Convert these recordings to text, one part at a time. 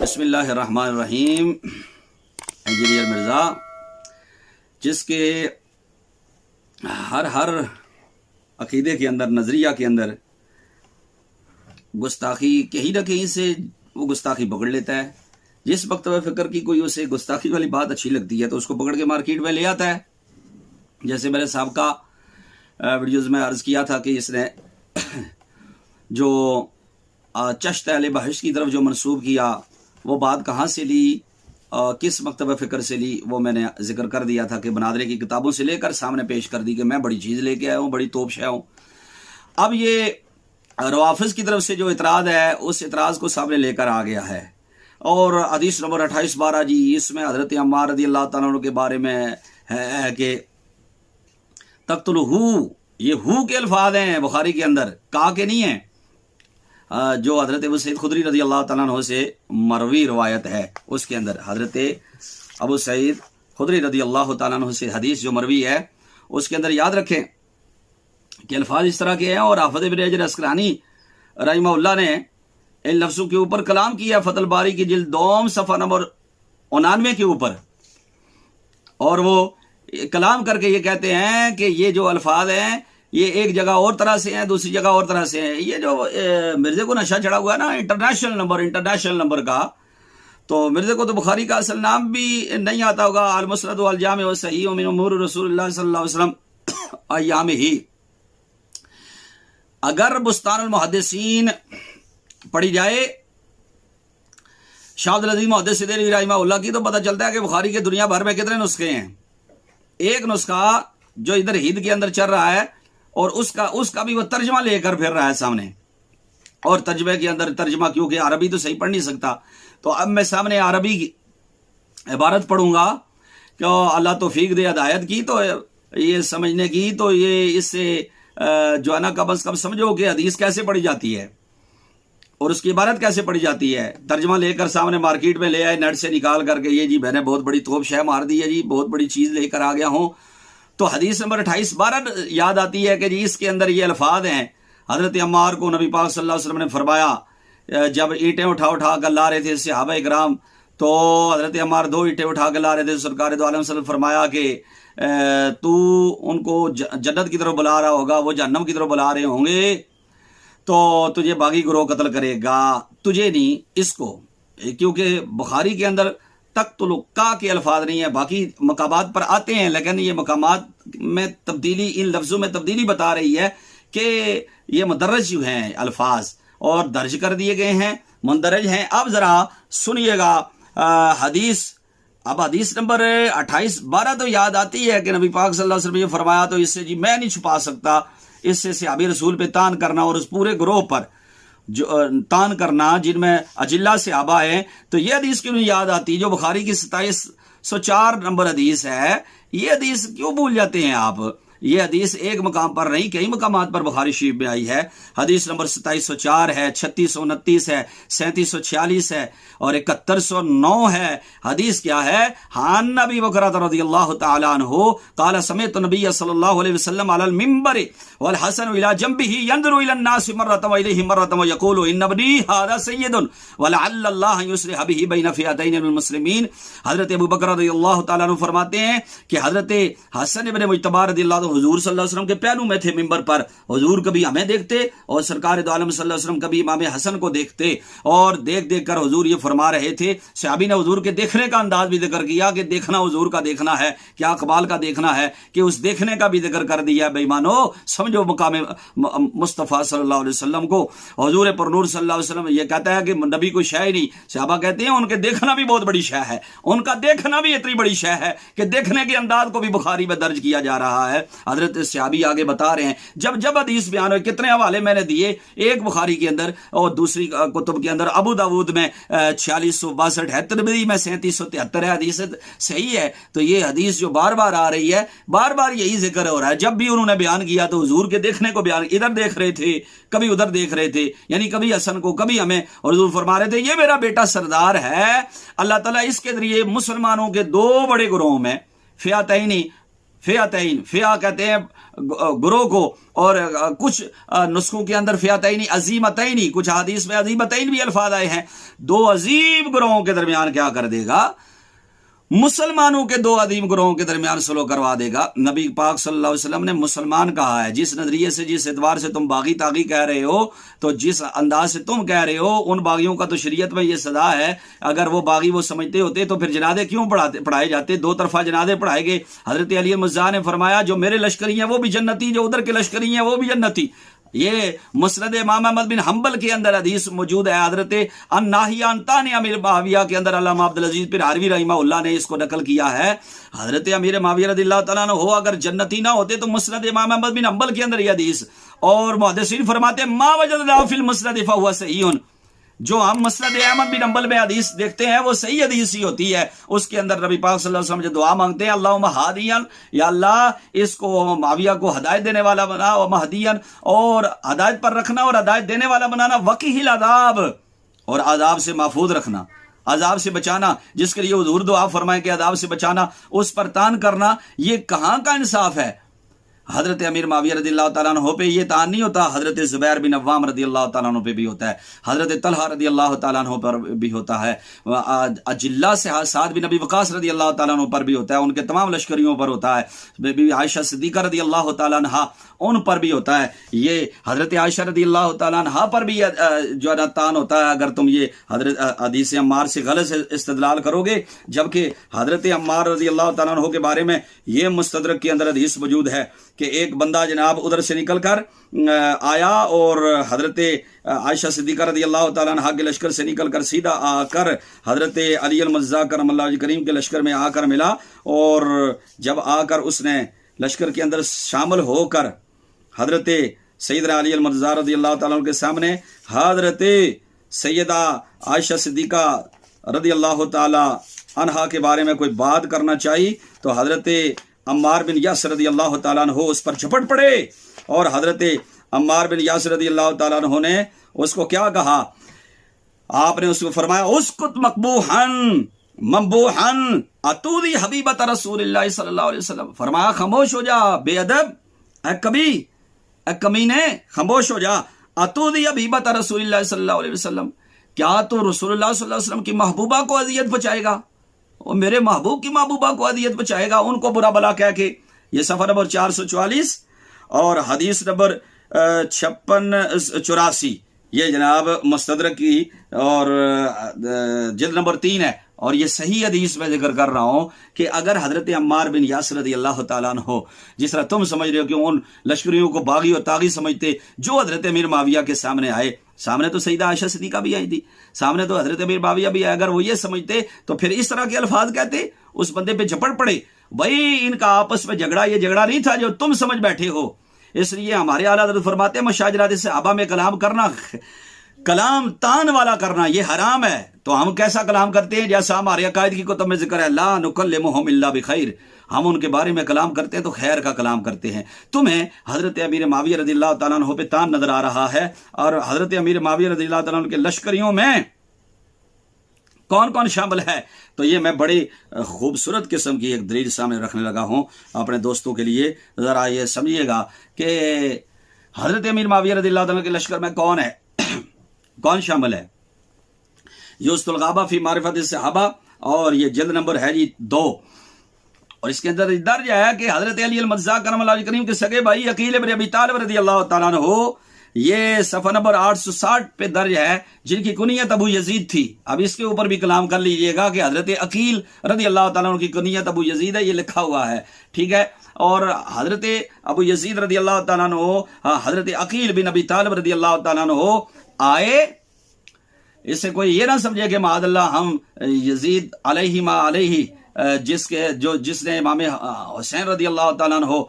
बिस्मिल्लाहिर्रहमानिर्रहीम। इंजीनियर मिर्ज़ा जिसके हर अकीदे के अंदर, नज़रिया के अंदर गुस्ताखी कहीं ना कहीं से वो गुस्ताखी पकड़ लेता है। जिस वक्त फ़िक्र की कोई उसे गुस्ताखी वाली बात अच्छी लगती है तो उसको पकड़ के मार्केट में ले आता है। जैसे मैंने साहब वीडियोज़ में अर्ज़ किया था कि इसने जो चश्त अहले बहश की तरफ जो मंसूब किया वो बात कहाँ से ली, किस मकतब फ़िक्र से ली, वो मैंने जिक्र कर दिया था कि बनादरे की किताबों से लेकर सामने पेश कर दी कि मैं बड़ी चीज़ लेके आया हूँ, बड़ी तोप शय हूँ। अब ये रवाफिज़ की तरफ से जो इतराज़ है उस इतराज़ को सामने लेकर आ गया है। और हदीस नंबर 28-12 जी, इसमें हज़रत अम्मार रज़ी अल्लाह तआला अन्हु के बारे में है कि तक़्तुलहू, ये हू के अल्फाज हैं बुखारी के अंदर, का के नहीं है। जो हज़रत अबू सईद खुदरी रज़ी अल्लाह तआला अन्हु से मरवी रवायत है उसके अंदर हज़रत अबू सईद खुदरी रज़ी अल्लाह तआला अन्हु से हदीस जो मरवी है उसके अंदर याद रखें कि अल्फाज इस तरह के हैं। और हाफ़िज़ इब्न हजर अस्क़लानी रहमहुल्लाह ने इन लफ्ज़ों के ऊपर कलाम किया फ़तहुल बारी की जिल्द 2 सफ़ा नंबर 99 के ऊपर, और वो कलाम करके ये कहते हैं कि ये जो अल्फाज हैं ये एक जगह और तरह से हैं, दूसरी जगह और तरह से हैं। ये जो मिर्ज़े को नशा चढ़ा हुआ है ना इंटरनेशनल नंबर का, तो मिर्ज़े को तो बुखारी का असल नाम भी नहीं आता होगा, अल मुस्नद वल जामी व सहीह मिन उमूर रसूलुल्लाह सल्लल्लाहु अलैहि वसल्लम अय्यामिही। अगर बुस्तानुल मुहद्दिसीन पढ़ी जाए शाह अब्दुल अज़ीज़ मुहद्दिस देलवी रहमहुल्लाह की, तो पता चलता है कि बुखारी के दुनिया भर में कितने नुस्खे हैं। एक नुस्खा जो इधर हिंद के अंदर चल रहा है और उसका भी वो तर्जमा लेकर फिर रहा है सामने, और तर्जमे के अंदर तर्जमा, क्योंकि अरबी तो सही पढ़ नहीं सकता, तो अब मैं सामने अरबी की इबारत पढ़ूंगा कि अल्लाह तौफीक दे हिदायत की, तो ये समझने की, तो ये इससे जो है ना कम अज़ कम समझो कि हदीस कैसे पढ़ी जाती है और उसकी इबारत कैसे पढ़ी जाती है। तर्जमा लेकर सामने मार्केट में ले आए, नेट से निकाल करके, ये जी मैंने बहुत बड़ी तोप शय मार दी है जी, बहुत बड़ी चीज़ लेकर आ गया हूँ। तो हदीस नंबर 28-12 याद आती है कि जी इसके अंदर ये अल्फाज हैं, हज़रत अम्मार को नबी पाक सल्लल्लाहु अलैहि वसल्लम ने फरमाया जब ईंटें उठा कर ला रहे थे सहाबा इकराम, तो हज़रत अम्मार 2 ईंटें उठा कर ला रहे थे। सरकार दो आलम सल्लल्लाहु अलैहि वसल्लम फरमाया कि तू उनको जन्नत की तरफ बुला रहा होगा, वो जहन्नम की तरफ बुला रहे होंगे, तो तुझे बागी ग्रोह कत्ल करेगा, तुझे नहीं इसको, क्योंकि बुखारी के अंदर तक़्तुलुका के अल्फाज नहीं है, बाकी मकामात पर आते हैं, लेकिन ये मकामात में तब्दीली, इन लफ्ज़ों में तब्दीली बता रही है कि ये मुदर्रज जो हैं अल्फाज और दर्ज कर दिए गए हैं, मुंदरज हैं। अब ज़रा सुनिएगा हदीस। अब हदीस नंबर 28-12 तो याद आती है कि नबी पाक सल्लल्लाहु अलैहि वसल्लम ये फरमाया, तो इससे जी मैं नहीं छुपा सकता, इससे सहाबी रसूल पे तान करना और उस पूरे ग्रोह पर जो तान करना जिनमें अजिल्ला से आबा है। तो ये हदीस क्यों नहीं याद आती जो बुखारी की 2704 नंबर हदीस है? ये हदीस क्यों भूल जाते हैं आप? ये हदीस एक मकाम पर नहीं, कई मकामात पर बुखारी शरीफ में आई है। हदीस नंबर 2704 है, 3629 है, 3746 है और 7109 है। हदीस क्या है? हान नबी बकर रज़ियल्लाहु तआला अन्हु क़ाल समिअतु नबी सल्लल्लाहु अलैहि वसल्लम अलल मिंबर वल हसन इला जंबिही यंज़ुरु इला अन्नास मर्रतन व इलैहि मर्रतन व यक़ूलु इन्न इब्नी हाज़ा सय्यदुन व लअल्ल अल्लाह युस्लिह बिही बैन फ़िअतैन मिनल मुस्लिमीन। हज़रत अबू बकर रज़ियल्लाहु तआला अन्हु फरमाते हैं कि हज़रत हसन इब्न मुज्तबा रज़ियल्लाहु हुजूर सल्लल्लाहु अलैहि वसल्लम के पहलू में थे मिंबर पर। हुजूर कभी हमें देखते और सरकार दो आलम सल्लल्लाहु अलैहि वसल्लम कभी इमाम हसन को देखते, और देख देख कर हुजूर ये फरमा रहे थे। सहाबी ने हुजूर के देखने का अंदाज भी जिक्र किया कि देखना हुजूर का देखना है, क्या कमाल का देखना है, कि उस देखने का भी जिक्र कर दिया। बेईमानो समझो मकाम मुस्तफ़ा सल्लल्लाहु अलैहि वसल्लम को। हुजूर पर नूर सल्लल्लाहु अलैहि वसल्लम ये कहता है कि नबी कोई शय ही नहीं। सहाबा कहते हैं उनके देखना भी बहुत बड़ी शय है, उनका देखना भी इतनी बड़ी शय है कि देखने के अंदाज को भी बुखारी में दर्ज किया जा रहा है। हजरत सहाबी आगे बता रहे हैं, जब हदीस बयान हुए, कितने हवाले मैंने दिए, एक बुखारी के अंदर और दूसरी कुतुब के अंदर, अबू दाऊद में 4662 है, तिरमिज़ी में 3773 है, हदीस सही है। तो ये हदीस जो बार बार आ रही है, बार बार यही जिक्र हो रहा है। जब भी उन्होंने बयान किया तो हुजूर के देखने को बयान, इधर देख रहे थे कभी उधर देख रहे थे, यानी कभी हसन को कभी हमें, और हुजूर फरमा रहे थे ये मेरा बेटा सरदार है। अल्लाह ताला इसके जरिए मुसलमानों के 2 बड़े ग्रोह में फ़िया कहते हैं गुरोह को, और कुछ नुस्खों के अंदर फ़ियातैनी अज़ीमतैनी, कुछ हदीस में अज़ीमतैन भी अल्फाज आए हैं। दो अजीम गुरोहों के दरमियान क्या कर देगा, मुसलमानों के दो अजीम गुरोहों के दरमियान सुलह करवा देगा। नबी पाक सल्लल्लाहु अलैहि वसल्लम ने मुसलमान कहा है। जिस नजरिए से, जिस एतबार से तुम बागी तागी कह रहे हो, तो जिस अंदाज से तुम कह रहे हो, उन बागियों का तो शरीयत में ये सदा है। अगर वो बागी वो समझते होते तो फिर जनादे क्यों पढ़ाए जाते, दो तरफा जनादे पढ़ाए गए। हजरत अली मुज़्ज़ा ने फरमाया जो मेरे लश्करी हैं वो भी जन्नती, जो उधर के लश्करी हैं वो भी जन्नती। ये मुस्नद इमाम अहमद बिन हंबल के अंदर हदीस मौजूद है। हजरत अन्नाहिया अन्तानिया अमीर माविया के अंदर अल्लामा अब्दुल अजीज बिन हारवी रहमहुल्लाह ने इसको नकल किया है। हजरत अमीर माविया रज़ियल्लाहु तआला अन्हु अगर जन्नती ना होते तो मुस्नद इमाम अहमद बिन हंबल के अंदर यह हदीस, और मुहद्दिसीन फरमाते मा वजदना फिल मुस्नद फहुवा सहीहुन, जो हम मुस्नद अहमद बिन हंबल में हदीस देखते हैं वो सही हदीस ही होती है। उसके अंदर नबी पाक सल्लल्लाहु अलैहि वसल्लम जो दुआ मांगते हैं, अल्लाहुम्मा हादियन, या अल्लाह इसको माविया को हदायत देने वाला बना, और महदियन, और हदायत पर रखना और हदायत देने वाला बनाना, वकीहिल अज़ाब, और अज़ाब से महफूज रखना, अज़ाब से बचाना, जिसके लिए हुजूर दुआ फरमाए कि अज़ाब से बचाना, उस पर तान करना, ये कहाँ का इंसाफ है। हजरत अमीर माविया रज़ियल्लाहु तआला अन्हु पे ये तान नहीं होता, हजरत ज़ुबैर बिन अव्वाम रज़ियल्लाहु तआला अन्हु पे भी होता है, हजरत तलहा रज़ियल्लाहु तआला अन्हु पर भी होता है, अजिल्ला से साद बिन अबी वक़ास रज़ियल्लाहु तआला अन्हु पर भी होता है, उनके तमाम लश्करियों पर होता है, बीबी आयशा सिद्दीक़ा रज़ियल्लाहु तआला अन्हा उन पर भी होता है। ये हजरत आयशा रज़ियल्लाहु तआला अन्हा पर भी जो है तान होता है अगर तुम ये हजरत हदीस अम्मार से गलत इस्तेदलाल करोगे, जबकि हजरत अम्मार रज़ियल्लाहु तआला अन्हु के बारे में ये मुस्तदरक के अंदर हदीस मौजूद है कि एक बंदा जनाब उधर से निकल कर आया और हजरत आयशा सिद्दीक़ा रज़ियल्लाहु तआला अन्हा के लश्कर से निकल कर सीधा आकर हजरत अली अल-मुज़्ज़ा करमल्लाहु वजह करीम के लश्कर में आकर मिला, और जब आकर उसने लश्कर के अंदर शामिल होकर हजरत सैयदना अली अल-मुज़्ज़ा रज़ियल्लाहु तआला के सामने हजरत सैयदा आयशा सिद्दीक़ा रज़ियल्लाहु तआला अन्हा के बारे में कोई बात करना चाहिए तो हजरत अम्मार बिन यासिर रज़ियल्लाहु तआला अन्हु उस पर झपट पड़े, और हजरत अम्मार बिन यासिर रज़ियल्लाहु तआला अन्हु ने उसको क्या कहा, आपने उसको फरमाया उसकुत मकबूहन मम्बूहन अतूदी हबीबत रसूलिल्लाह सल्लल्लाहु अलैहि वसल्लम, फरमाया खामोश हो जा बेअदब, ए कमीने खामोश हो जा, अतूदी हबीबत रसूलिल्लाह सल्लल्लाहु अलैहि वसल्लम, क्या तो रसूलुल्लाह सल्लल्लाहु अलैहि वसल्लम की महबूबा को अजियत पहुंचाएगा, और मेरे महबूब की महबूबा को अदियत बचाएगा, उनको बुरा भला कह के। ये सफ़र नंबर 444 और हदीस नंबर 5684 ये जनाब मुस्तदरक की और जिल्द नंबर 3 है, और ये सही हदीस में जिक्र कर रहा हूं कि अगर हजरत अम्मार बिन यासिर रज़ियल्लाहु तआला अन्हु जिस तरह तुम समझ रहे हो कि उन लश्करियों को बागी और तागी समझते जो हजरत अमीर माविया के सामने आए, सामने तो सईदा आयशा सिद्दीक़ा भी आई थी, सामने तो हजरत अमीर माविया भी आए, अगर वो ये समझते तो फिर इस तरह के अल्फाज कहते, उस बंदे पे झपट पड़े। भाई इनका आपस में झगड़ा ये झगड़ा नहीं था जो तुम समझ बैठे हो। इसलिए हमारे आला हज़रत फरमाते हैं मशाजरात सहाबा में कलाम करना, कलाम तान वाला करना ये हराम है। तो हम कैसा कलाम करते हैं, जैसा हमारे अकायद की कुतुब में जिक्र है, ला नुकल्लिमुहुम इल्ला बिखैर, हम उनके बारे में कलाम करते हैं तो खैर का कलाम करते हैं। तुम्हें हजरत अमीर माविया रज़ियल्लाहु तआला अन्हु पे तान नजर आ रहा है, और हजरत अमीर माविया रज़ियल्लाहु तआला अन्हु के लश्करियों में कौन कौन शामिल है, तो ये मैं बड़ी खूबसूरत किस्म की एक दलील सामने रखने लगा हूं अपने दोस्तों के लिए। जरा ये समझिएगा कि हजरत अमीर माविया रज़ियल्लाहु तआला के लश्कर में कौन है, कौन शामिल है। यूसुल गाबा फी मारिफत सहाबा, और ये जिल्द नंबर है जी 2, और इसके अंदर दर्ज है कि हजरत अली अल-मुज़्ज़ा करमल्लाहु वजह करीम के सगे भाई अकील इब्न अबी तालिब रज़ियल्लाहु तआला अन्हु, ये सफ़ा नंबर 860 पे दर्ज है, जिनकी कुनियत अबू यजीद थी। अब इसके ऊपर भी कलाम कर लीजिएगा कि हजरत अकील रज़ियल्लाहु तआला अन्हु की कुनियत अबू यजीद है, ये लिखा हुआ है, ठीक है। और हजरत अबू यजीद रज़ियल्लाहु तआला अन्हु हजरत अकील बिन अबी तालिब रज़ियल्लाहु तआला अन्हु आए, इससे कोई ये ना समझे कि मादल्ला हम यजीद अलैहि मा अलैहि जिसने इमाम हुसैन रज़ियल्लाहु तआला अन्हु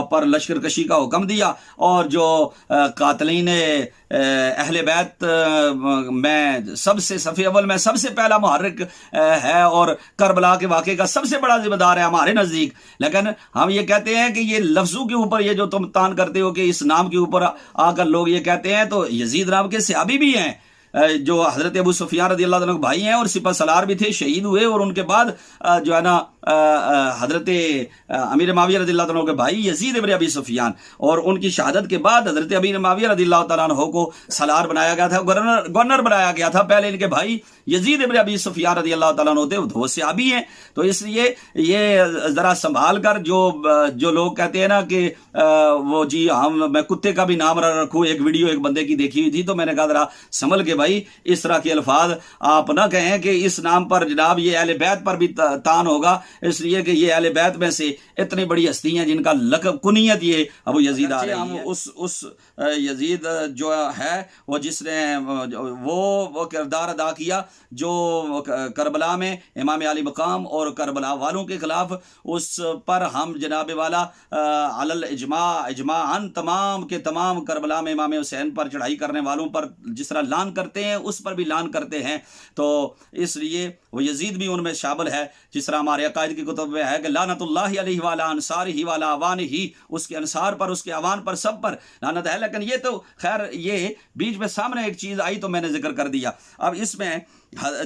पर लश्कर कशी का हुक्म दिया, और जो कातलीन अहले बैत में सबसे सफ़े अव्वल में सबसे पहला मुहर्रिक है, और करबला के वाक़े का सबसे बड़ा जिम्मेदार है हमारे नज़दीक। लेकिन हम ये कहते हैं कि ये लफ्ज़ों के ऊपर ये जो तुम तान करते हो कि इस नाम के ऊपर आकर लोग ये कहते हैं, तो यजीद नाम के सहाबी भी हैं, जो हजरत अबू सुफियान रज़ी अल्लाह तआला के भाई हैं और सिपह सलार भी थे, शहीद हुए। और उनके बाद जो है ना हजरत अमीर माविया रज़ी अल्लाह तआला के भाई यजीद इब्न अबी सुफियान, और उनकी शहादत के बाद हजरत अमीर माविया रज़ी अल्लाह तआला अन्हु को सलार बनाया गया था, गवर्नर बनाया गया था। पहले इनके भाई यजीद इब्न अबी सुफियान रज़ी अल्लाह तआला अन्हु थे, वो सहाबी हैं। तो इसलिए ये जरा संभाल कर जो लोग कहते हैं ना कि वो जी मैं कुत्ते का भी नाम रखूं, एक वीडियो एक बंदे की देखी हुई थी, तो मैंने कहा जरा संभल के भाई इस तरह के अल्फाज आप ना कहें कि इस नाम पर जनाब ये अहले बैत पर भी तान होगा, इसलिए कि ये अहले बैत में से इतनी बड़ी हस्ती हैं जिनका लक़ब कुनियत ये अबू यजीद आ रही है। उस यजीद जो है वो जिसने वो किरदार अदा किया जो करबला में इमाम अली मकाम और करबला वालों के खिलाफ, उस पर हम जनाब वाला अलल इजमाअन तमाम के तमाम करबला में इमाम हुसैन पर चढ़ाई करने वालों पर जिस तरह लान करते हैं उस पर भी लान करते हैं। तो इसलिए वो यजीद भी उनमें शामिल है, जिस तरह हमारे अकायद की कुतुब में है कि लानतुल्लाहि अलैहि वाला अंसारिही वाला अवानिही, उसके अंसार पर उसके अवान पर सब पर लानत है। लेकिन ये तो खैर ये बीच में सामने एक चीज़ आई तो मैंने जिक्र कर दिया। अब इसमें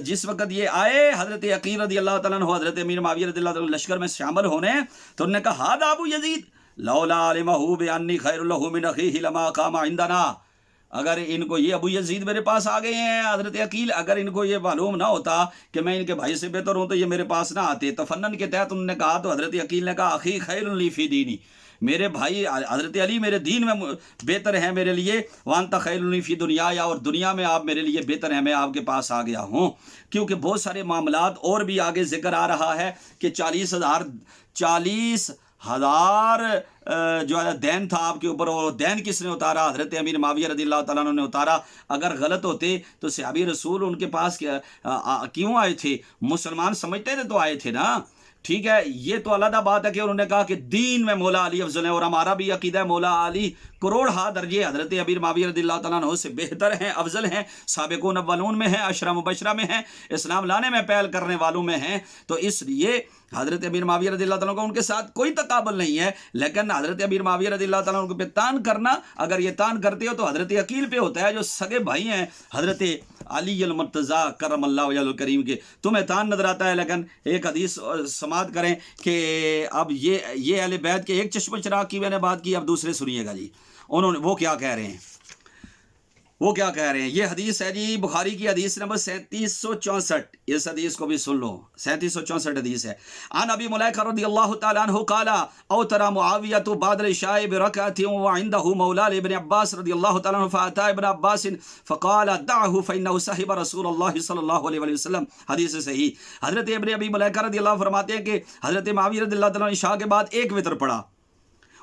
जिस वक्त ये आए हजरत अकील रज़ी अल्लाह तआला अन्हु हजरत अमीर माविया रज़ी अल्लाह तआला लश्कर में शामिल होने, तो उन्होंने कहा हादा अबू यजीद लौला अलिमहु बिअन्नी खैरुल लहु मिन अखीहि लमा कामा इंदना। अगर इनको ये अबू यजीद मेरे पास आ गए हैं हजरत अकील, अगर इनको ये मालूम ना होता कि मैं इनके भाई से बेहतर हूँ तो ये मेरे पास ना आते। तफन्नन के तहत उन्होंने कहा, तो हजरत अकील ने कहा अखी खैरुन ली फी दीनी, मेरे भाई हजरत अली मेरे दीन में बेहतर है मेरे लिए, वांता खैरुन ली फी दुनिया, या और दुनिया में आप मेरे लिए बेहतर हैं, मैं आपके पास आ गया हूँ। क्योंकि बहुत सारे मामलात और भी आगे जिक्र आ रहा है कि 40,000 जो है दैन था आपके ऊपर, और दैन किसने उतारा? हजरत अमीर माविया रज़ियल्लाहु ताला अन्हु ने उतारा। अगर गलत होते तो सहाबी रसूल उनके पास क्यों आए थे? मुसलमान समझते थे तो आए थे ना। ठीक है, ये तो अलग बात है कि उन्होंने कहा कि दीन में मौला अली अफजल है, और हमारा भी अकीदा है मौला अली करोड़ दर्जे हजरत अमीर माविया रज़ियल्लाहु ताला अन्हु से बेहतर हैं, अफजल हैं, साबिक़ून अव्वलून में हैं, अशरा मुबशरा में हैं, इस्लाम लाने में पहल करने वालों में हैं। तो इसलिए हजरत अमीर माविया रज़ियल्लाहु ताला अन्हु का उनके साथ कोई तकाबुल नहीं है। लेकिन हजरत अमीर माविया रज़ियल्लाहु ताला अन्हु पे तान करना, अगर ये तान करते हो तो हजरत अकील पे होता है जो सगे भाई हैं हजरत अली अल मुर्तज़ा करमल्लाहु वजहुल करीम के, तुम्हें तान नजर आता है। लेकिन एक हदीस समात करें कि अब ये अहले बैत के एक चश्म चिराग की मैंने बात की, अब दूसरे सुनिएगा जी उन्होंने वो क्या कह रहे हैं, वो क्या कह रहे हैं। ये हदीस है जी बुखारी की हदीस नंबर 3764, इस हदीस को भी सुन लो, 3764 हदीस है। आन अबी मुलाइका रज़ियल्लाहु ताला अन्हु क़ाला औ तरा मुआविया तो बादल शाय बिरकातिन व इंदहु मौला इब्न अब्बास रज़ियल्लाहु ताला अन्हु फअता इब्न अब्बास फ़क़ाल दअहु फ़इन्नहु साहिब रसूलुल्लाह सल्लल्लाहु अलैहि वसल्लम। हदीस सही। हज़रत इब्न अबी मुलाइका रज़ियल्लाहु फरमाते हैं कि हज़रत मुआविया रज़ियल्लाहु ताला इशा के बाद एक वितर पढ़ा,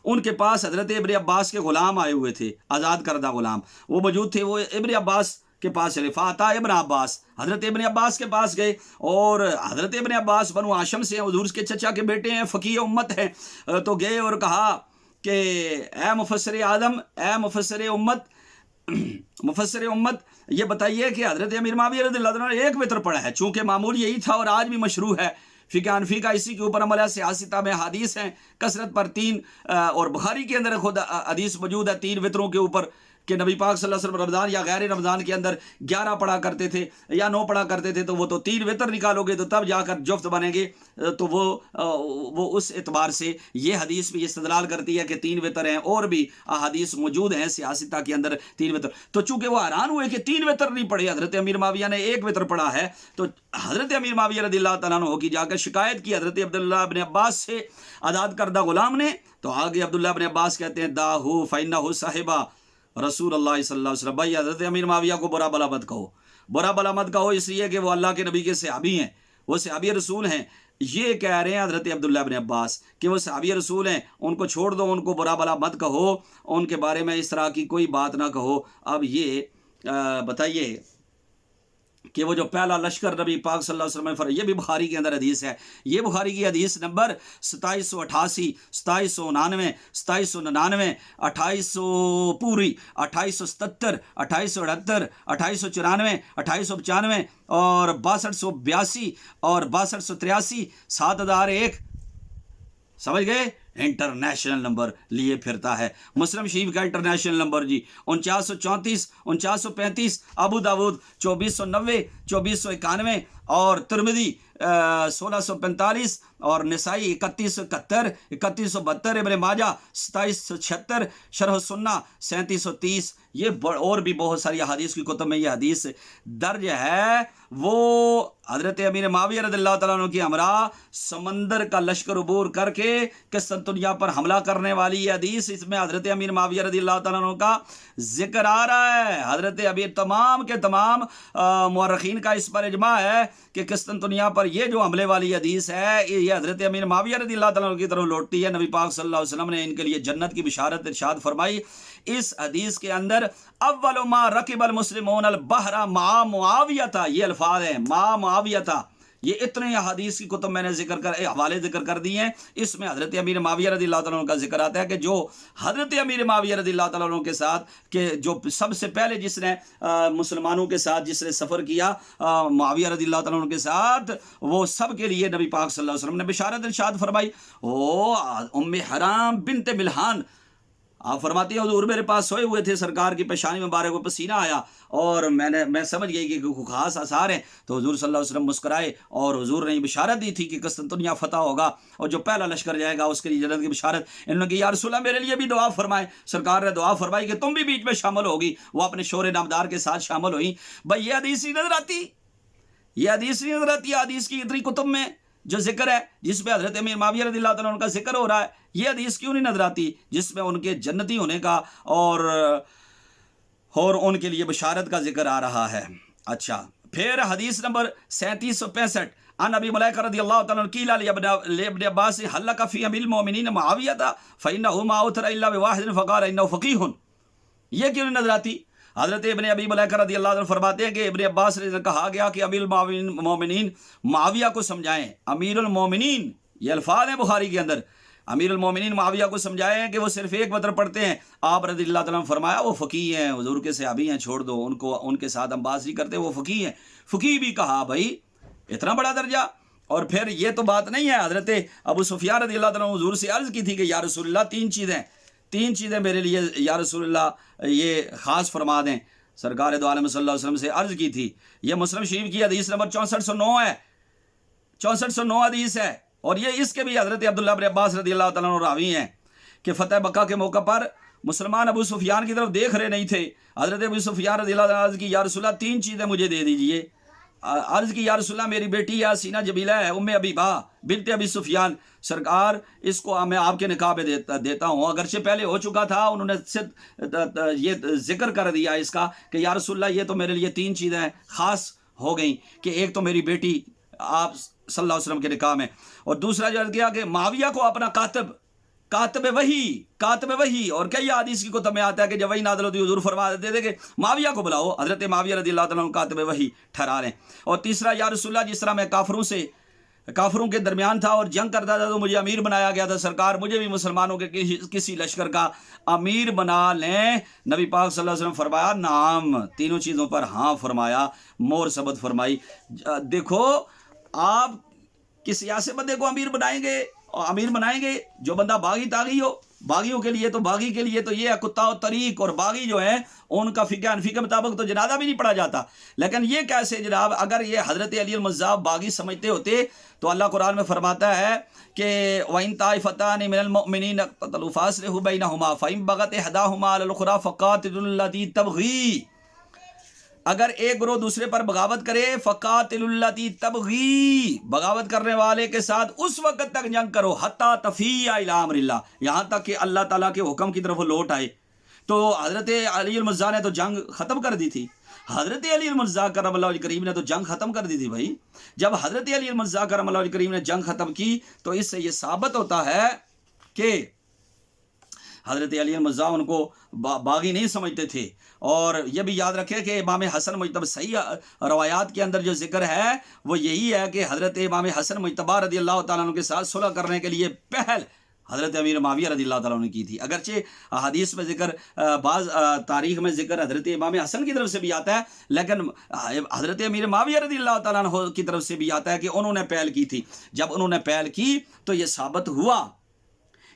उनके पास हजरत इब्न अब्बास के गुलाम आए हुए थे, आज़ाद करदा गुलाम वो मौजूद थे। वो इब्न अब्बास के पास चले, फाता इब्न अब्बास, हजरत इब्न अब्बास के पास गए, और हजरत इब्न अब्बास बनु हाशिम से हैं, हुजूर के चचा के बेटे हैं, फ़कीह उम्मत हैं। तो गए और कहा कि ए मुफस्सिर आदम, ए मुफस्सिर उम्मत, मुफस्सिर उम्मत, ये बताइए कि हजरत अमीर माविया रज़ियल्लाहु अन्हु ने एक वितर पढ़ा है। चूँकि मामूल यही था और आज भी मशरू है, फ़िक़्ह हनफ़ी का इसी के ऊपर अमल है। सियासता में हदीस हैं कसरत पर 3, और बुखारी के अंदर खुद हदीस मौजूद है 3 वितरों के ऊपर कि नबी पाक सल्लल्लाहु अलैहि वसल्लम रमज़ान या गैर रमज़ान के अंदर 11 पढ़ा करते थे या 9 पढ़ा करते थे। तो वो तो 3 वितर निकालोगे तो तब जाकर जुफ्त बनेंगे। तो वो उस एतबार से ये हदीस भी इस्तदलाल करती है कि 3 वितर हैं, और भी हदीस मौजूद हैं सियासता के अंदर 3 वितर। तो चूँकि वो हैरान हुए कि 3 वितर नहीं पढ़े, हज़रत अमीर माविया ने 1 वितर पढ़ा है, तो हज़रत अमीर माविया रज़ियल्लाहु ताला अन्हु की जाकर शिकायत की हज़रत अब्दुल्लाह इब्न अब्बास से, आज़ाद करदा गुलाम ने। तो आगे अब्दुल्लाह इब्न अब्बास कहते हैं दाहू फ़इन्नहु साहिबा रसूलुल्लाह सल्लल्लाहु अलैहि वसल्लम। भाई हज़रत अमीर माविया को बुरा भला मत कहो, बुरा भला मत कहो, इसलिए कि वो अल्लाह के नबी के सहाबी हैं, वो सहाबी रसूल हैं। ये कह रहे हैं हज़रत अब्दुल्लाह इब्न अब्बास कि वो सहाबी रसूल हैं, उनको छोड़ दो, उनको बुरा भला मत कहो, उनके बारे में इस तरह की कोई बात ना कहो। अब ये बताइए कि वो जो पहला लश्कर नबी पाक सल्लल्लाहु अलैहि वसल्लम, ये भी बुखारी के अंदर हदीस है। ये बुखारी की हदीस नंबर 2788, 2799, 2799, 2800 पूरी, 2877, 2878, 2894, 2895 और 6282 और 6283, 7001, समझ गए? इंटरनेशनल नंबर लिए फिरता है। मुस्लिम शरीफ का इंटरनेशनल नंबर जी 4934, 4935, अबू दाऊद 2490, 2491 और तिरमिजी 1645 और निसाई 3171, 3172, इब्न माजा 2776, शरह सुन्ना 3730। ये और भी बहुत सारी हदीस की कुतुब में ये हदीस दर्ज है। वो हजरत अमीर माविया रज़ियल्लाहु तआला अन्हु की हमरा समंदर का लश्कर उबूर करके किस्तुनिया पर हमला करने वाली ये हदीस, इसमें हजरत अमीर माविया रज़ियल्लाहु तआला अन्हु का जिक्र आ रहा है। हजरत अमीर तमाम के तमाम मुअर्रिखीन का इस पर इजमा है कि किस्तुनिया पर ये जो हमले वाली हदीस है ये हजरत अमीर माविया रज़ियल्लाहु तआला अन्हु की तरफ लौटती है। नबी पाक सल्लल्लाहु अलैहि वसल्लम ने इनके लिए जन्नत की बिशारत इरशाद फरमाई। इस हदीस के अंदर अव्वल मा रकिबल मुस्लिमून अल बहरा मा मुआविया था, ये अल्फाज है मा मुआविया था। ये इतने हदीस की कुतुब मैंने हवाले जिक्र कर दिए हैं। इसमें हजरत अमीर माविया रज़ियल्लाहु तआला अन्हु का जिक्र आता है कि जो हजरत अमीर माविया रज़ियल्लाहु तआला अन्हु के साथ के जो सबसे पहले जिसने मुसलमानों के साथ जिसने सफ़र किया माविया रज़ियल्लाहु तआला अन्हु के साथ, वो सब के लिए नबी पाक सल्लल्लाहु अलैहि वसल्लम ने बिशारत इरशाद फरमाई। ओ उम्मे हराम बिनते मिल्हान आप फरमाती हैं हुजूर मेरे पास सोए हुए थे, सरकार की पेशानी मुबारक को पसीना आया और मैं समझ गई कि खास आसार हैं। तो हुजूर सल्लल्लाहु अलैहि वसल्लम मुस्कुराए और हुजूर ने बिशारत दी थी कि किस्तुनिया फतह होगा और जो पहला लश्कर जाएगा उसके लिए जन्नत की बिशारत। इन्होंने कहा या रसूलल्लाह मेरे लिए भी दुआ फरमाए। सरकार ने दुआ फरमाई कि तुम भी बीच में शामिल होगी। वो अपने शोर नामदार के साथ शामिल हुई। भाई ये हदीस नहीं नजर आती, ये हदीस नहीं नजर आती। हदीस की इतनी कुतुब में जो जिक्र है जिसमें हजरत अमीर माविया रज़ियल्लाहु तआला अन्हु का जिक्र हो रहा है, ये हदीस क्यों नहीं नजर आती जिसमें उनके जन्नती होने का और उनके लिए बशारत का जिक्र आ रहा है। अच्छा, फिर हदीस नंबर 3765 अन अबी मुलैका रज़ियल्लाहु तआला अन्हु कीला लिइब्न अब्बास हल्लका फी अमीरिल मोमिनीन मुआविया फइन्नहु मा उतरा इल्ला बिवाहिदिन फक़ाल इन्नहु फ़क़ीहुन। ये क्यों नहीं नजर आती? हजरत इब्ने अबी मुलैका रज़ियल्लाहु अन्हु फरमाते हैं कि इब्ने अब्बास ने कहा गया कि अमीरुल मोमिनीन मुआविया को समझाएं। अमीरुल मोमिनीन ये अल्फाज हैं बुखारी के अंदर। अमीरुल मोमिनीन मुआविया को समझाएं कि वो सिर्फ एक वतर पढ़ते हैं। आप रज़ियल्लाहु तआला अन्हु फरमाया वो फ़क़ीह हैं, हुजूर के सहाबी हैं, छोड़ दो उनको, उनके साथ हम बात नहीं करते, वो फ़क़ीह हैं। फ़क़ीह भी कहा भाई इतना बड़ा दर्जा। और फिर ये तो बात नहीं है, हजरत अबू सुफियान रज़ियल्लाहु तआला अन्हु हुजूर से अर्ज़ की थी कि या रसूलल्लाह तीन चीज़ें मेरे लिए या रसूलल्लाह ये ख़ास फरमा दें। सरकार दो आलम सल्लल्लाहु अलैहि वसल्लम से अर्ज़ की थी। ये मुस्लिम शरीफ की हदीस नंबर 6409 है, 6409 हदीस है। और ये इसके भी हज़रत अब्दुल्लाह इब्न अब्बास रज़ियल्लाहु तआला अन्हु रावी हैं कि फ़तह मक्का के मौके पर मुसलमान अबू सुफियान की तरफ देख रहे नहीं थे। हज़रत अबू सुफियान रज़ियल्लाहु तआला अर्ज़ की या रसूलल्लाह तीन चीज़ें मुझे दे दीजिए। अर्ज़ की या रसूलल्लाह मेरी बेटी या सीना जबीला है उम्मे अबीबा बिनते अबी सुफियान, सरकार इसको मैं आपके निकाह पे देता हूँ। अगरचे पहले हो चुका था, उन्होंने ये जिक्र कर दिया इसका कि या रसूलल्लाह ये तो मेरे लिए तीन चीज़ें ख़ास हो गई कि एक तो मेरी बेटी आप सल्लल्लाहु अलैहि वसल्लम के निकाह में, और दूसरा जो अर्ज़ किया कि माविया को अपना कातिब वही। और कई हदीस की कुतुब में आता है कि जब वही नाज़िल होती हुजूर फरमा देते थे कि माविया को बुलाओ, हज़रत माविया रज़ियल्लाहु तआला अन्हु कातिब वही ठहरा लें। और तीसरा या रसूलल्लाह जिस तरह मैं काफिरों के दरमियान था और जंग करता था तो मुझे अमीर बनाया गया था, सरकार मुझे भी मुसलमानों के किसी लश्कर का अमीर बना लें। नबी पाक सल्लल्लाहु अलैहि वसल्लम फरमाया नाम, तीनों चीज़ों पर हाँ फरमाया, मोर सबद फरमाई। देखो आप किसी ऐसे बंदे को अमीर बनाएंगे जो बंदा बागी हो। बागियों के लिए तो ये है कुत्ता और तरीक, और बागी जो है उनका फ़िक़्ह के मुताबिक तो जनाजा भी नहीं पढ़ा जाता। लेकिन ये कैसे जनाब, अगर ये हज़रत अली अल-मज़्ज़ाब बागी समझते होते तो अल्लाह कुरान में फरमाता है कि वइन ताइफ़तानि मिनल मुअमिनीन इक़्ततलू फ़अस्लिहू बैनहुमा फ़इन बग़त इहदाहुमा अलल उख़रा फ़क़ातिलुल लती तबग़ी। अगर एक ग्रोह दूसरे पर बगावत करे, फ़क़ातिलुल लती तबग़ी, बगावत करने वाले के साथ उस वक्त तक जंग करो हत्ता तफ़ीया इला अम्रिल्लाह, यहाँ तक कि अल्लाह ताला के हुक्म की तरफ वो लौट आए। तो हज़रत अली अल-मुर्ज़ा ने तो जंग ख़त्म कर दी थी। हज़रत अली अल-मुर्ज़ा करमल्लाहु वजह करीम ने तो जंग ख़त्म कर दी थी भाई। जब हज़रत अली अल-मुर्ज़ा करमल्लाहु वजह करीम ने जंग ख़त्म की तो इससे ये साबित होता है कि हज़रत अली अल-मुर्ज़ा उनको बागी नहीं समझते थे। और यह भी याद रखें कि इमाम हसन मुज्तबा सही रवायात के अंदर जो जिक्र है वो यही है कि हज़रत इमाम हसन मुज्तबा रज़ियल्लाहु तआला अन्हु के साथ सुलह करने के लिए पहल हज़रत अमीर माविया रज़ियल्लाहु तआला अन्हु ने की थी। अगरचे हदीस में जिक्र बाज़ तारीख़ में जिक्र हज़रत इमाम हसन की तरफ से भी आता है, लेकिन हज़रत अमीर माविया रज़ियल्लाहु तआला अन्हु की तरफ से भी आता है कि उन्होंने पहल की थी। जब उन्होंने पहल की तो ये साबित हुआ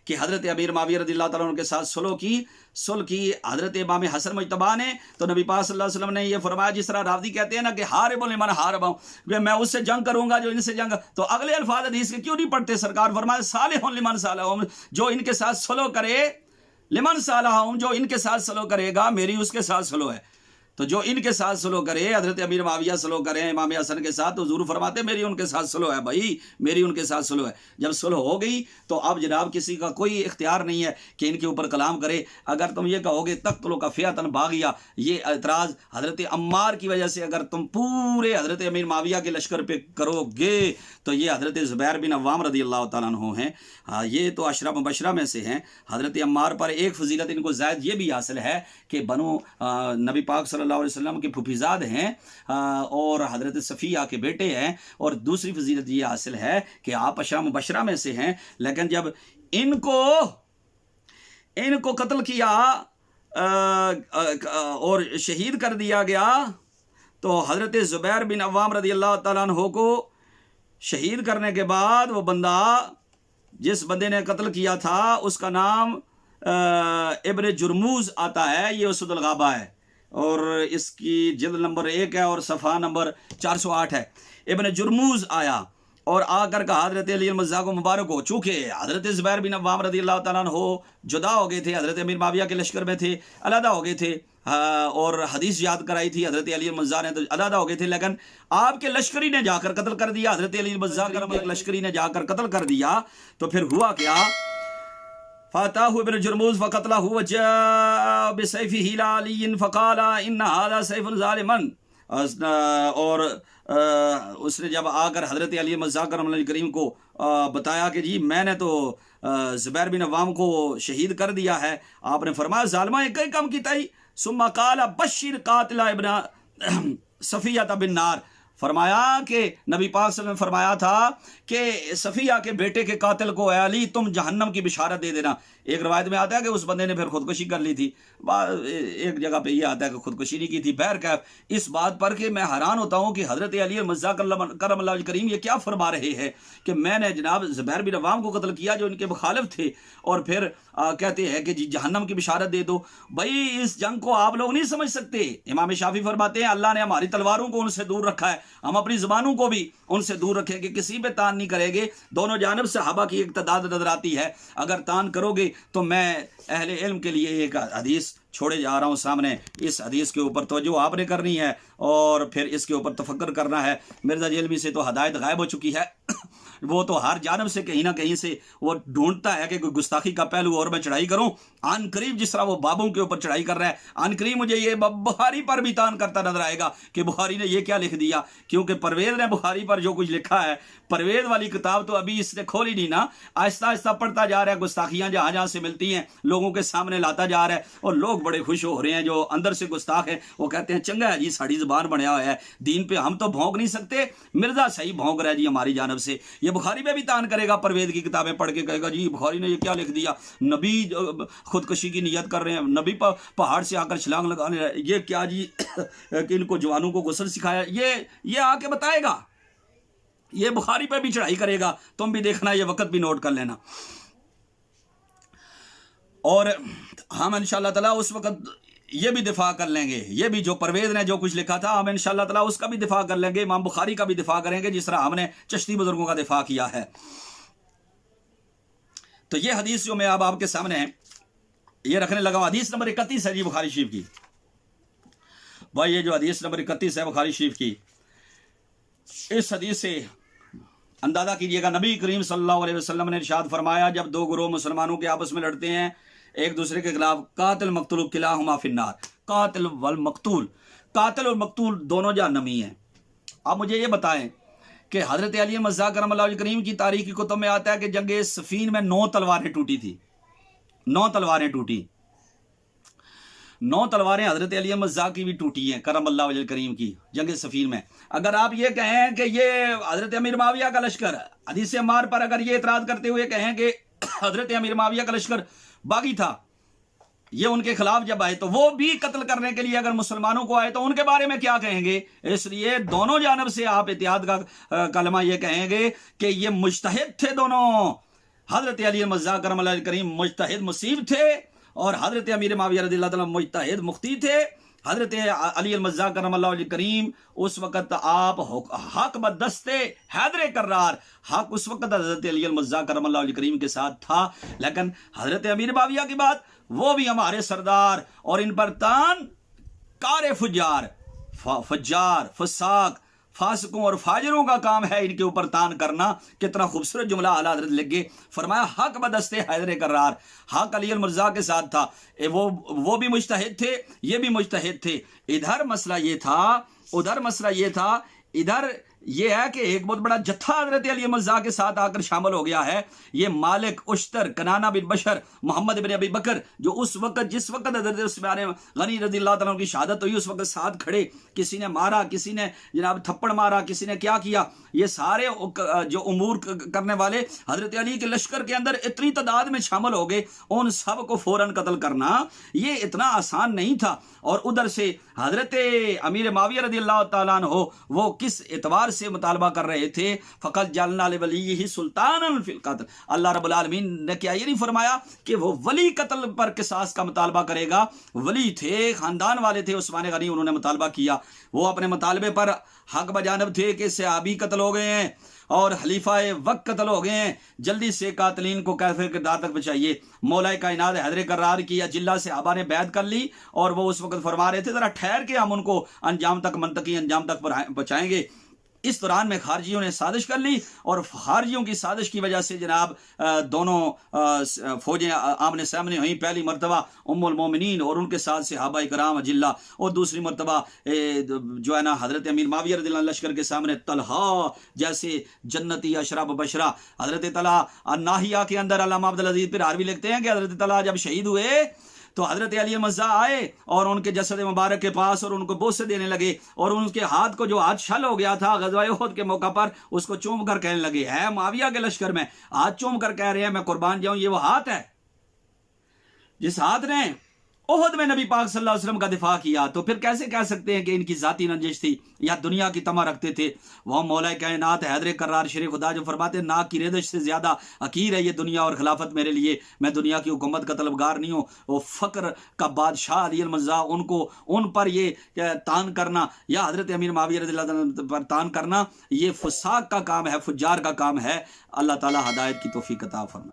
कि हज़रत अमीर माविया रज़ियल्लाहु ताला अन्हु के साथ सुलह की हज़रत इमाम हसन मुज्तबा ने, तो नबी पाक सल्लल्लाहु अलैहि वसल्लम ने ये फरमाया, जिस तरह रावदी कहते हैं ना कि हारिबुल लिमन हारबा, मैं उससे जंग करूंगा जो इनसे जंग, तो अगले अल्फाज हदीस के क्यों नहीं पढ़ते? सरकार फरमाया सालिहुन लिमन सालहुम, जो इनके साथ सुलह करे, लिमन सालहुम, जो इनके साथ सुलह करेगा मेरी उसके साथ सुलह है। तो जो इनके साथ सुलह करे, हज़रत अमीर माविया सुलह करें इमाम हसन के साथ, तो हुज़ूर फरमाते मेरी उनके साथ सुलह है भाई, मेरी उनके साथ सुलह है। जब सुलह हो गई तो अब जनाब किसी का कोई इख्तियार नहीं है कि इनके ऊपर कलाम करे। अगर तुम ये कहोगे तख्तुलू का फ़ियतन बागिया, ये एतराज़ हज़रत अम्मार की वजह से अगर तुम पूरे हज़रत अमीर माविया के लश्कर पे करोगे तो ये हज़रत ज़ुबैर बिन अव्वाम रज़ियल्लाहु ताला अन्हु हैं। हाँ, ये तो अशरा मुबशरा में से हैं। हज़रत अम्मार पर एक फजीलत इनको ज़ायद ये भी हासिल है कि बनु नबी पाक सल्लल्लाहु अलैहि वसल्लम के फुफीज़ाद हैं और हज़रत सफ़िया के बेटे हैं। और दूसरी फजीलत ये हासिल है कि आप अशरा मुबशरा में से हैं, लेकिन जब इनको कत्ल किया और शहीद कर दिया गया तो हज़रत ज़ुबैर बिन अव्वाम रज़ियल्लाहु ताला अन्हु को शहीद करने के बाद वो बंदा, जिस बंदे ने कत्ल किया था, उसका नाम इब्न जुरमूज़ आता है। ये उसदुल गाबा है और इसकी जिल्द नंबर 1 है और सफ़ा नंबर 408 है। इब्न जुरमूज़ आया और आकर कहा हज़रत अली मज़्ज़ा को मुबारक हो, चूँकि हज़रत ज़ुबैर बिन अव्वाम रज़ियल्लाहु ताला अन्हु जुदा हो गए थे, हज़रत अमीर माविया के लश्कर में थे, अलहदा हो गए थे। और हदीस याद कराई थी हज़रत अली मज़्ज़ा ने, तो अलहदा हो गए थे, लेकिन आपके लश्करी ने जाकर कत्ल कर दिया। हज़रत अली मज़्ज़ा का लश्करी ने जाकर कत्ल कर दिया। तो फिर हुआ क्या? फ़ाताहु इब्न जुरमूज़ फ़क़तलहु वजाअ बिसैफ़िही इला अली फ़क़ाल इन्ना हाज़ा सैफ़ुन ज़ालिमन। और उसने जब आकर हज़रत अली मज़्ज़ा करम करीम को बताया कि जी मैंने तो ज़ुबैर बिन अव्वाम को शहीद कर दिया है, आपने फरमाया ज़ालिमा एक ही काम की ताई। सुम्मा क़ाल बश्शिर क़ातिला इब्न सफ़िया बिन नार, फरमाया कि नबी पाक सल्लल्लाहु अलैहि वसल्लम ने फरमाया था कि सफ़िया के बेटे के कातिल को अली तुम जहन्नम की बिशारत दे देना। एक रवायत में आता है कि उस बंदे ने फिर खुदकुशी कर ली थी, एक जगह पे ये आता है कि खुदकुशी नहीं की थी। बहरकैफ इस बात पर कि मैं हैरान होता हूँ कि हज़रत अली मज़्ज़ा करमल्लाहु वजह करीम ये क्या फरमा रहे हैं कि मैंने जनाब ज़ुबैर बिन अव्वाम को कत्ल किया जो इनके मुखालिफ थे, और फिर कहते हैं कि जी जहन्नम की बिशारत दे दो। भाई इस जंग को आप लोग नहीं समझ सकते। इमाम शाफी फरमाते हैं अल्लाह ने हमारी तलवारों को उनसे दूर रखा है, हम अपनी ज़ुबानों को भी उनसे दूर रखेंगे, किसी पे तान नहीं करेंगे। दोनों जानब से हवा की एक तादाद नजर आती है, अगर तान करोगे तो मैं अहले इल्म के लिए एक हदीस छोड़े जा रहा हूँ सामने। इस हदीस के ऊपर तवज्जो आपने करनी है और फिर इसके ऊपर तफक्कर करना है। मिर्ज़ा जेलमी से तो हदायत गायब हो चुकी है वो तो हर जानब से कहीं ना कहीं से वो ढूंढता है कि कोई गुस्ताखी का पहलू और मैं चढ़ाई करूं। आन करीब जिस तरह वो बाबों के ऊपर चढ़ाई कर रहा है, आन करीब मुझे ये बुखारी पर भी तान करता नजर आएगा कि बुखारी ने ये क्या लिख दिया, क्योंकि परवेज़ ने बुखारी पर जो कुछ लिखा है, परवेज़ वाली किताब तो अभी इसने खोली नहीं ना, आहिस्ता आहिस्ता पढ़ता जा रहा है, गुस्ताखियाँ जहाँ जहाँ से मिलती हैं लोगों के सामने लाता जा रहा है और लोग बड़े खुश हो रहे हैं। जो अंदर से गुस्ताख है वो कहते हैं चंगा है जी, साड़ी ज़बान बनया हुआ है, दीन पे हम तो भौंक नहीं सकते, मिर्ज़ा सही भौंक रहा है जी हमारी जानब से। ये बुखारी में भी तान करेगा, परवेज़ की किताबें पढ़ के कहेगा जी बुखारी ने ये क्या लिख दिया, नबी खुदकुशी की नियत कर रहे हैं, नबी पहाड़ से आकर छलांग लगाने रहे, ये क्या जी कि इनको जवानों को गुस्ल सिखाया, ये आके बताएगा, ये बुखारी पे भी चढ़ाई करेगा। तुम भी देखना, ये वक्त भी नोट कर लेना। और हम इंशाअल्लाह ताला उस वक्त ये भी दिफा कर लेंगे, ये भी जो परवेज़ ने जो कुछ लिखा था हम इंशाअल्लाह ताला उसका भी दिफा कर लेंगे, इमाम बुखारी का भी दिफा करेंगे जिस तरह हमने चिश्ती बुजुर्गों का दिफा किया है। तो ये हदीस जो मैं अब आपके सामने ये रखने लगा हूं, हदीस नंबर 31 है जी बुखारी शरीफ की। भाई ये जो हदीस नंबर 31 है बुखारी शरीफ की, इस हदीस से अंदाजा कीजिएगा नबी करीम सल्लल्लाहु अलैहि वसल्लम ने इरशाद फरमाया, जब दो गुरोह मुसलमानों के आपस में लड़ते हैं एक दूसरे के खिलाफ, कातिल मकतूल किलाहुमा फिन्नार, कातिल वल मकतूल, कातिल और मकतूल दोनों जहन्नमी हैं। आप मुझे ये बताएं कि हज़रत अली मज़्ज़ा करमल्लाहु वजह करीम की तारीख की कुतुब में आता है कि जंग सफ़ीन में 9 तलवारें टूटी थी, 9 तलवारें टूटी, 9 तलवारें हज़रत अली मज़्ज़ा की भी टूटी हैं करमल्लाहु वजह करीम की जंग सफ़ीन में। अगर आप ये कहें कि ये हज़रत अमीर माविया का लश्कर, हदीस अम्मार पर अगर ये एतराज़ करते हुए कहें कि हज़रत अमीर माविया का लश्कर बागी था, ये उनके खिलाफ जब आए तो वो भी कत्ल करने के लिए अगर मुसलमानों को आए तो उनके बारे में क्या कहेंगे। इसलिए दोनों जानब से आप इत्तेहाद का कलमा ये कहेंगे कि ये मुज्तहिद थे दोनों, हजरत अली मज़्ज़ा करमल्लाहु वजहहु करीम मुज्तहिद मुसीब थे और हजरत अमीर माविया रज़ियल्लाहु ताला मुज्तहिद मुफ्ती थे। हजरत अली मज़्ज़ा करमल्लाहु वजहहु करीम उस वक़्त आप हक बदस्ते हैदर करार, हक उस वक़्त हजरत अली मज़्ज़ा करमल्लाहु वजहहु करीम के साथ था। लेकिन हजरत अमीर माविया की बात, वो भी हमारे सरदार और इन पर तान कार फज्जार फसाक फासिकों और फाजिरों का काम है इनके ऊपर तान करना। कितना खूबसूरत जुमला आला हज़रत लिख गए, फरमाया हक बदस्ते हैदर करार, हक अली मिर्जा के साथ था। वो भी मुज्तहिद थे, ये भी मुज्तहिद थे। इधर मसला ये था, उधर मसला ये था। इधर ये है कि एक बहुत बड़ा जत्था हजरत अली मिर्जा के साथ आकर शामिल हो गया है। ये मालिक, उश्तर, कनाना बिन बशर, मोहम्मद बिन अबी बकर, जो उस वक्त जिस वक्त हजरत उस्मान गनी रज़ियल्लाहु ताला की शहादत हुई उस वक्त साथ खड़े, किसी ने मारा, किसी ने जनाब थप्पड़ मारा, किसी ने क्या किया, ये सारे जो उमूर करने वाले हजरत अली के लश्कर के अंदर इतनी तादाद में शामिल हो गए, उन सब को फौरन कत्ल करना ये इतना आसान नहीं था। और उधर से हजरत अमीर माविया रज़ियल्लाहु ताला अन्हु वो किस एतबार से मुतालबा कर रहे थे, फ़क़द जअलना लिवलिय्यिही सुल्तानन फिल क़त्ल। अल्लाह रब्बुल आलमीन ने क्या ये नहीं फरमाया कि वो वली कत्ल पर किसास का मुतालबा करेगा? वली थे, खानदान वाले थे उस्मान गनी, उन्होंने मुतालबा किया। वो अपने मुतालबे पर हक बजानब थे कि सहाबी कत्ल हो गए हैं और खलीफा वक्त कत्ल हो गए हैं, जल्दी से कातलीन को कैफे किरदार तक बचाइए। मौलाए कायनात हैदर करार की अजिल्ला से आबा ने बैत कर ली और वो उस वक्त फरमा रहे थे, ज़रा ठहर के हम उनको अंजाम तक, मनतकी अंजाम तक पहुँचाएंगे। इस दौरान में खारजियों ने साजिश कर ली और खारजियों की साजिश की वजह से जनाब दोनों फौजें आमने सामने हुई। पहली मरतबा उम्मुल मोमिनीन और उनके साथ सहाबा कराम अजिल्ला, और दूसरी मरतबा जो है ना हज़रत अमीर माविया रज़ियल्लाहु लश्कर के सामने तलहा जैसे जन्नती अशरफ बशरा। हज़रत तलहा अन्नाहिया के अंदर अल्लामा अब्दुल अजीज फिर आरवी लिखते हैं कि हज़रत तलहा जब शहीद हुए तो हजरत अली मज़्ज़ा आए और उनके जसद मुबारक के पास और उनको बोसे देने लगे और उनके हाथ को जो हाथ छल हो गया था ग़ज़वा उहद के मौका पर, उसको चूम कर कहने लगे, है माविया के लश्कर में हाथ चूम कर कह रहे हैं मैं कुर्बान जाऊं, ये वो हाथ है जिस हाथ ने उहद में नबी पाक सल्लल्लाहु अलैहि वसल्लम का दिफा किया। तो फिर कैसे कह सकते हैं कि इनकी जाती रंजिश थी या दुनिया की तमा रखते थे? वह मौला कायनात हैदर करार शेर खुदा जो फरमाते, नाक की रेदश से ज्यादा हकीर है ये दुनिया और खिलाफत मेरे लिए, मैं दुनिया की हुकूमत का तलबगार नहीं हूँ। वो फ़क्र का बादशाह अली मज़्ज़ा, उनको उन पर ये तान करना या हज़रत अमीर माविया रज़ियल्लाहु अन्हु पर तान करना, ये फुसाक का काम है, फुज्जार का काम है। अल्लाह ताला हदायत की तौफीक अता फरमाए।